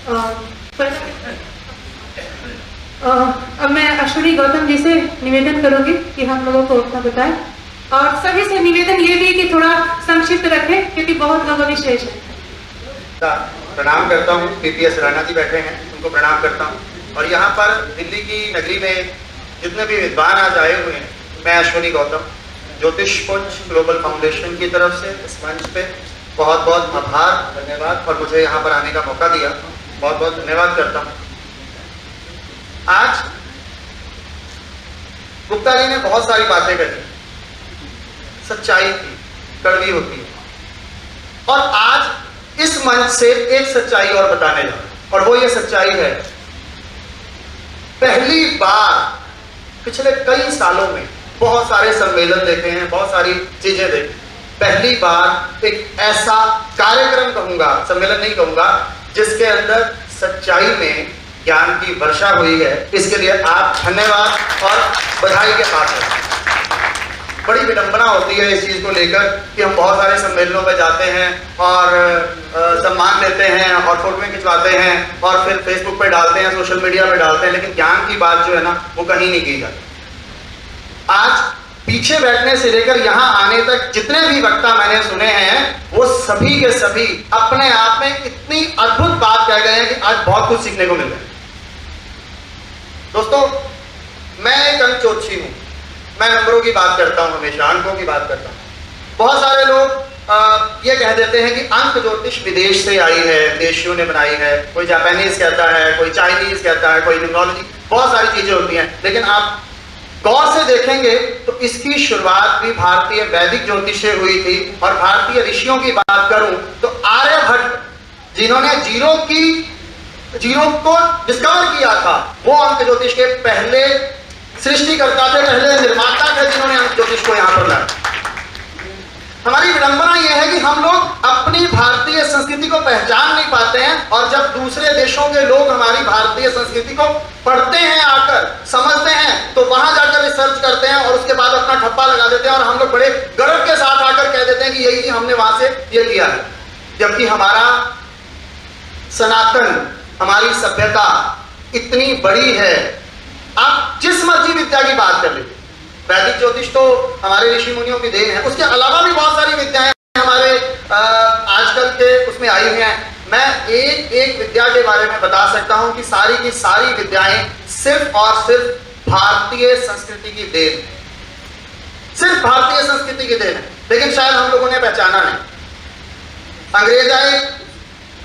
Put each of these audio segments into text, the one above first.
अब मैं अश्विनी गौतम जी से निवेदन करूंगी कि हम लोगों को अपना बताएं, और सभी से निवेदन ये भी कि थोड़ा संक्षिप्त रखें क्योंकि बहुत लोग विशेष है। प्रणाम करता हूँ, पीपीएस राणा जी बैठे हैं, उनको प्रणाम करता हूँ। और यहाँ पर दिल्ली की नगरी में जितने भी विद्वान आज आए हुए हैं, मैं अश्विनी गौतम ज्योतिष पुंज ग्लोबल फाउंडेशन की तरफ से इस मंच पे बहुत बहुत आभार, धन्यवाद, और मुझे यहाँ पर आने का मौका दिया, बहुत बहुत धन्यवाद करता हूँ। आज गुप्ता जी ने बहुत सारी बातें कही, सच्चाई थी, कड़वी होती है, और आज इस मंच से एक सच्चाई और बताने जा रहा हूं, और वो ये सच्चाई है, पहली बार पिछले कई सालों में बहुत सारे सम्मेलन देखे हैं, बहुत सारी चीजें देखी, पहली बार एक ऐसा कार्यक्रम कहूंगा, सम्मेलन नहीं कहूंगा, जिसके अंदर सच्चाई में ज्ञान की वर्षा हुई है। इसके लिए आप धन्यवाद और बधाई के पात्र हैं। बड़ी विडंबना होती है इस चीज को लेकर कि हम बहुत सारे सम्मेलनों में जाते हैं और सम्मान लेते हैं और फोटोएं खिंचवाते हैं और फिर फेसबुक पे डालते हैं, सोशल मीडिया पे डालते हैं, लेकिन ज्ञान की बात जो है ना वो कहीं नहीं की जाती। आज पीछे बैठने से लेकर यहां आने तक जितने भी वक्ता मैंने सुने हैं वो सभी के सभी अपने आप में इतनी अद्भुत बात कह गए हैं कि आज बहुत कुछ सीखने को मिल रहा है। दोस्तों, मैं एक अंक ज्योतिषी हूं, मैं नंबरों की बात करता हूं, हमेशा अंकों की बात करता हूं। बहुत सारे लोग ये कह देते हैं कि अंक ज्योतिष विदेश से आई है, विदेशियों ने बनाई है, कोई जापानीज कहता है, कोई चाइनीज कहता है, कोई न्यूमरोलॉजी, बहुत सारी चीजें होती हैं, लेकिन आप गौर से देखेंगे तो इसकी शुरुआत भी भारतीय वैदिक ज्योतिष से हुई थी। और भारतीय ऋषियों की बात करूं तो आर्यभट्ट जिन्होंने जीरो को डिस्कवर किया था, वो अंक ज्योतिष के पहले सृष्टिकर्ता थे, पहले निर्माता थे जिन्होंने अंक ज्योतिष को यहां पर लाया। हमारी विडंबना यह है कि हम लोग अपनी भारतीय संस्कृति को पहचान नहीं पाते हैं, और जब दूसरे देशों के लोग हमारी भारतीय संस्कृति को पढ़ते हैं, आकर समझते हैं, तो वहां जाकर रिसर्च करते हैं और उसके बाद अपना ठप्पा लगा देते हैं, और हम लोग बड़े गर्व के साथ आकर कह देते हैं कि यही हमने वहां से ये किया है। जबकि हमारा सनातन, हमारी सभ्यता इतनी बड़ी है। आप जिस मर्जी विद्या की बात कर लीजिए, वैदिक ज्योतिष तो हमारे ऋषि मुनियों की देन है, उसके अलावा भी बहुत सारी विद्याएं हमारे आजकल के उसमें आई हुई हैं। मैं एक एक विद्या के बारे में बता सकता हूं कि सारी की सारी विद्याएं सिर्फ और सिर्फ भारतीय संस्कृति की देन है, सिर्फ भारतीय संस्कृति की देन है, लेकिन शायद हम लोगों ने पहचाना नहीं। अंग्रेज आए,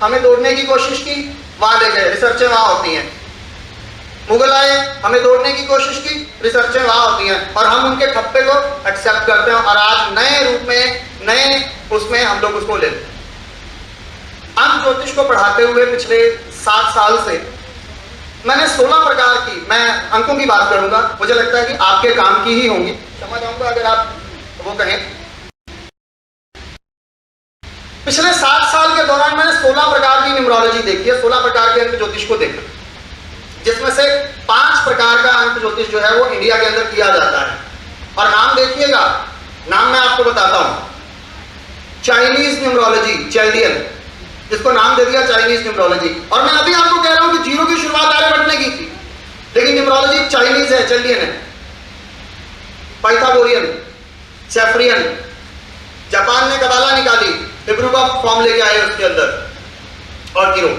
हमें तोड़ने की कोशिश की, वहां ले गए, रिसर्चें वहां होती हैं। मुगल आए, हमें तोड़ने की कोशिश की, रिसर्चें वहां होती हैं, और हम उनके ठप्पे को एक्सेप्ट करते हैं, और आज नए रूप में, नए उसमें हम लोग उसको लेते हैं। अंक ज्योतिष को पढ़ाते हुए पिछले 7 साल से मैंने 16 प्रकार की, मैं अंकों की बात करूंगा, मुझे लगता है कि आपके काम की ही होंगी, समझ आऊंगा अगर आप वो कहें। पिछले 7 साल के दौरान मैंने 16 प्रकार की न्यूमरोलॉजी देखी है, 16 प्रकार के अंक ज्योतिष को देखा, जिसमें से 5 प्रकार का अंक ज्योतिष जो है वो इंडिया के अंदर किया जाता है। और नाम देखिएगा, नाम मैं आपको बताता हूं। चाइनीज न्यूमरोलॉजी, चैल्डियन, जिसको नाम दे दिया चाइनीज न्यूमरोलॉजी। और मैं अभी आपको कह रहा हूं कि जीरो की शुरुआत आर्यभट्ट ने की थी, लेकिन न्यूमरोलॉजी चाइनीज है, चैल्डियन है। पाइथागोरियन, सेफ्रियन, जापान ने कबाला निकाली, हिब्रू का फॉर्म लेके आए उसके अंदर, और किरो।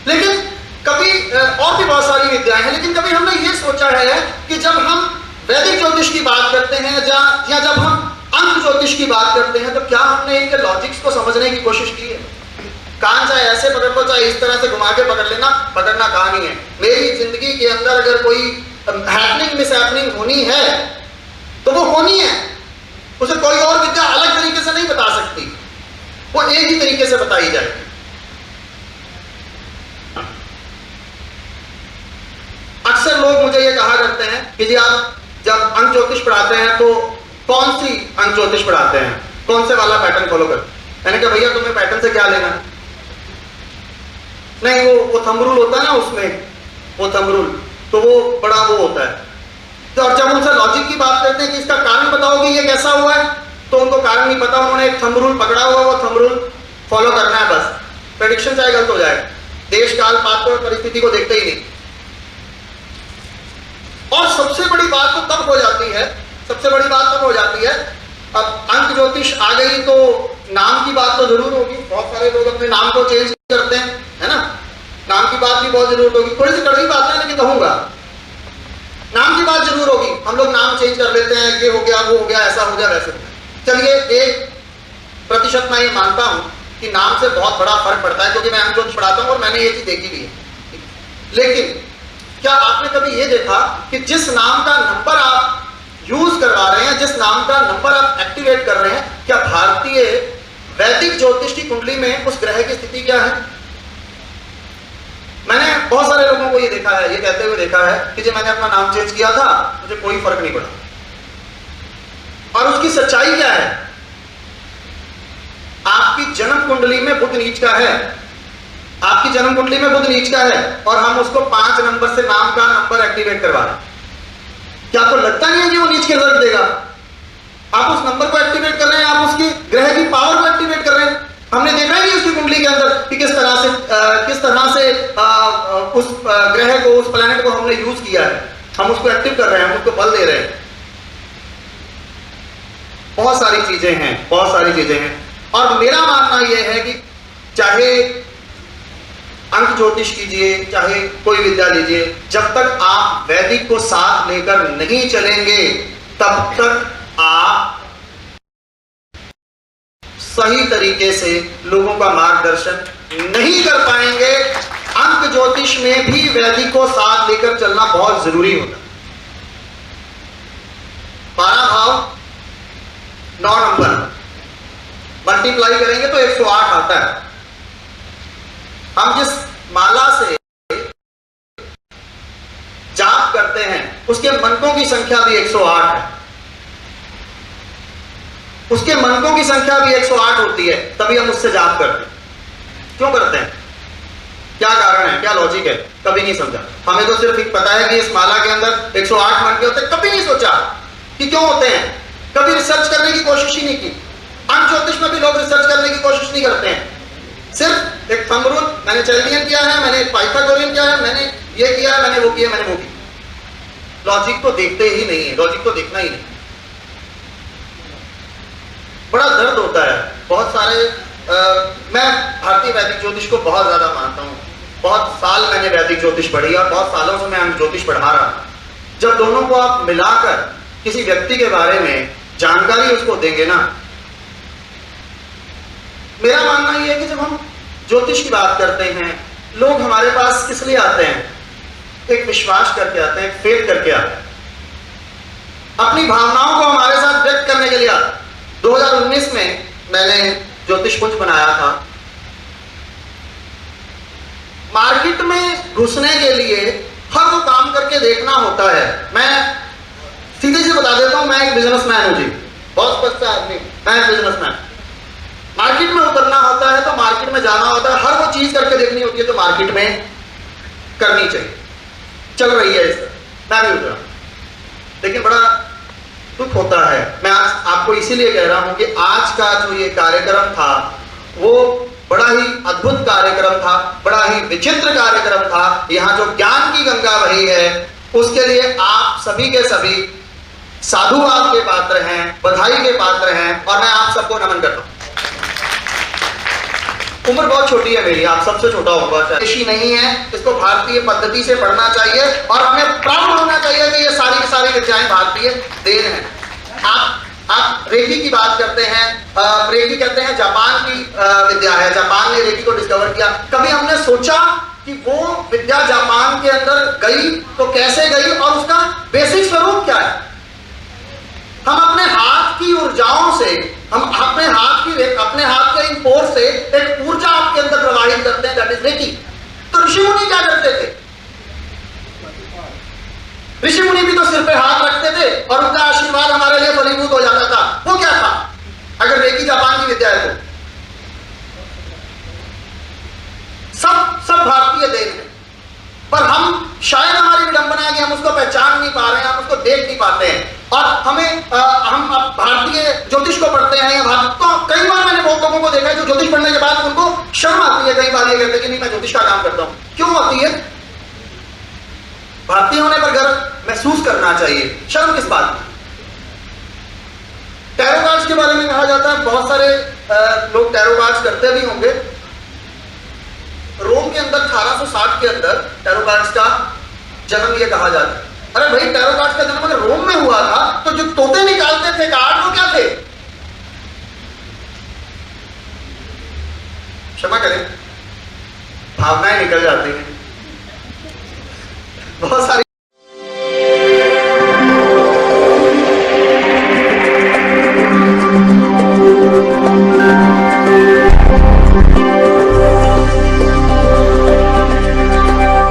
लेकिन कभी और भी बहुत सारी विद्याएं हैं, लेकिन कभी हमने ये सोचा है कि जब हम वैदिक ज्योतिष की बात करते हैं या जब हम अंक ज्योतिष की बात करते हैं, तो क्या हमने इनके लॉजिक्स को समझने की कोशिश की है? कान चाहे ऐसे पकड़ लो, चाहे इस तरह से घुमा के पकड़ लेना, पकड़ना कहानी है। मेरी जिंदगी के अंदर अगर कोई हैपनिंग मिस हैपनिंग होनी है तो वो होनी है, उसे कोई और विद्या अलग तरीके से नहीं बता सकती, वो एक ही तरीके से बताई जाएगी। अक्सर लोग मुझे ये कहा करते हैं कि जी आप जब अंक ज्योतिष पढ़ाते हैं तो कौन सी अंक ज्योतिष पढ़ाते हैं, कौन से वाला पैटर्न फॉलो करते हैं? मैंने कहा भैया तुम्हें पैटर्न से क्या लेना? नहीं, वो थंब रूल होता है ना, उसमें वो थंब रूल, तो वो बड़ा वो होता है। तो और जब उनसे लॉजिक की बात करते हैं कि इसका कारण बताओ कि ये कैसा हुआ है, तो उनको कारण नहीं पता, उन्होंने एक थंब रूल पकड़ा हुआ, वो थंब रूल फॉलो करना है बस। प्रेडिक्शन चाहे गलत हो जाएगा, देश काल पात्र और परिस्थिति को देखते ही नहीं। और सबसे बड़ी बात तो तब हो जाती है, सबसे बड़ी बात तब हो जाती है, अब अंक ज्योतिष आ गई तो नाम की बात तो जरूर होगी। बहुत सारे लोग अपने नाम को चेंज करते हैं, है ना, नाम की बात भी बहुत जरूर होगी। थोड़ी सी कड़वी बात है लेकिन कहूंगा, नाम की बात जरूर होगी। हम लोग नाम चेंज कर लेते हैं, ये हो गया, वो हो गया, ऐसा हो गया, वैसे हो गया। चलिए 1% मैं ये मानता हूं कि नाम से बहुत बड़ा फर्क पड़ता है, क्योंकि मैं अंक ज्योतिष पढ़ाता हूं और मैंने ये चीज देखी भी है। लेकिन क्या आपने कभी ये देखा कि जिस नाम का नंबर आप यूज करवा रहे हैं, जिस नाम का नंबर आप एक्टिवेट कर रहे हैं, क्या भारतीय वैदिक ज्योतिष की कुंडली में उस ग्रह की स्थिति क्या है? मैंने बहुत सारे लोगों को ये देखा है, ये कहते हुए देखा है कि जब मैंने अपना नाम चेंज किया था मुझे कोई फर्क नहीं पड़ा। और उसकी सच्चाई क्या है? आपकी जन्म कुंडली में बुध नीच का है, आपकी जन्म कुंडली में बुध नीच का है, और हम उसको 5 नंबर से नाम का नंबर एक्टिवेट करवा रहे हैं। क्या आपको लगता नहीं है कि वो नीच के रिजल्ट देगा? आप उस नंबर को एक्टिवेट कर रहे हैं, आप उसकी ग्रह की पावर को एक्टिवेट कर रहे हैं। हमने देखा है कि उसकी कुंडली के अंदर कि किस तरह से उस ग्रह को, उस प्लैनेट को हमने यूज किया है। हम उसको एक्टिव कर रहे हैं, हम उसको बल दे रहे हैं। बहुत सारी चीजें हैं, बहुत सारी चीजें हैं। और मेरा मानना यह है कि चाहे अंक ज्योतिष कीजिए, चाहे कोई विद्या लीजिए, जब तक आप वैदिक को साथ लेकर नहीं चलेंगे तब तक आप सही तरीके से लोगों का मार्गदर्शन नहीं कर पाएंगे। अंक ज्योतिष में भी वैदिक को साथ लेकर चलना बहुत जरूरी होता है। 12 भाव 9 नंबर मल्टीप्लाई करेंगे तो 108 आता है। हम जिस माला से जाप करते हैं उसके मनकों की संख्या भी 108 है, उसके मनकों की संख्या भी 108 होती है, तभी हम उससे जाप करते हैं। क्यों करते हैं? क्या कारण है, क्या लॉजिक है? कभी नहीं समझा। हमें तो सिर्फ एक पता है कि इस माला के अंदर 108 मन के होते हैं, कभी नहीं सोचा कि क्यों होते हैं। कभी रिसर्च करने की कोशिश ही नहीं की। अंक ज्योतिष में भी लोग रिसर्च करने की कोशिश नहीं करते हैं। सिर्फ एक थंब रूल, मैंने चैल्डियन किया है, मैंने पाइथागोरियन किया है, मैंने ये किया, मैंने वो किया, मैंने वो किया। लॉजिक तो देखते ही नहीं है, लॉजिक तो देखना ही नहीं। बड़ा दर्द होता है। बहुत सारे मैं भारतीय वैदिक ज्योतिष को बहुत ज्यादा मानता हूँ। बहुत साल मैंने वैदिक ज्योतिष पढ़ी और बहुत सालों से मैं अंक ज्योतिष पढ़ा रहा हूं। जब दोनों को आप मिलाकर किसी व्यक्ति के बारे में जानकारी उसको देंगे ना, मेरा मानना यह है कि जब हम ज्योतिष की बात करते हैं, लोग हमारे पास किस लिए आते हैं? एक विश्वास करके आते हैं, फेथ करके आते हैं, अपनी भावनाओं को हमारे साथ व्यक्त करने के लिए आते हैं। 2019 में मैंने ज्योतिष कुंज बनाया था। मार्केट में घुसने के लिए हर वो काम करके देखना होता है। मैं सीधे से बता देता हूं, मैं एक बिजनेसमैन हूं जी, बहुत स्पष्ट आदमी, मैं एक बिजनेसमैन। मार्केट में उतरना होता है तो मार्केट में जाना होता है, हर वो चीज करके देखनी होती है तो मार्केट में करनी चाहिए। चल रही है इस तरह, मैं भी उतरा, लेकिन बड़ा दुख होता है। मैं आज आपको इसीलिए कह रहा हूं कि आज का जो ये कार्यक्रम था वो बड़ा ही अद्भुत कार्यक्रम था, बड़ा ही विचित्र कार्यक्रम था। यहाँ जो ज्ञान की गंगा बही है उसके लिए आप सभी के सभी साधुवाद के पात्र हैं, बधाई के पात्र हैं, और मैं आप सबको नमन करता हूं। उम्र बहुत छोटी है मेरी, आप सबसे छोटा होगा, ऐसी नहीं है। इसको भारतीय पद्धति से पढ़ना चाहिए और हमें प्राउड होना चाहिए कि ये सारी की सारी विद्याएं भारतीय देन है। आप रेकी की बात करते हैं, रेकी कहते हैं जापान की विद्या है, जापान ने रेकी को डिस्कवर किया। कभी हमने सोचा कि वो विद्या जापान के अंदर गई तो कैसे गई और उसका बेसिक स्वरूप क्या है? हम अपने हाथ की ऊर्जाओं से, हम अपने हाथ के इन पोर से एक ऊर्जा आपके अंदर प्रवाहित करते हैं, दैट इज रेकी। तो ऋषि मुनि क्या करते थे? ऋषि मुनि भी तो सिर पे हाथ रखते थे और उनका आशीर्वाद हमारे लिए फलीभूत हो जाता था। वो क्या था? अगर रेकी जापान की विद्या है तो सब भारतीय देन है, पर हम शायद हमारी विडंबना है कि हम उसको पहचान नहीं पा रहे हैं, हम उसको देख नहीं पाते हैं। और हम भारतीय ज्योतिष को पढ़ते हैं या तो कई बार मैंने बहुत लोगों को देखा है जो ज्योतिष पढ़ने के बाद उनको शर्म आती है कई बार कहते कि नहीं मैं ज्योतिष का काम करता हूं। क्यों होती है? भारतीय होने पर गर्व महसूस करना चाहिए, शर्म किस बात की? टैरो कार्ड्स के बारे में कहा जाता है, बहुत सारे लोग टैरो कार्ड्स करते भी होंगे। रोम के अंदर 1860 के अंदर टैरो कार्ड्स का जन्म यह कहा जाता है। अरे भाई, टैरो कार्ड्स का जन्म अगर रोम में हुआ था तो जो तोते निकालते थे कार्ड वो क्या थे? क्षमा करें, भावनाएं निकल जाती हैं। बहुत सारी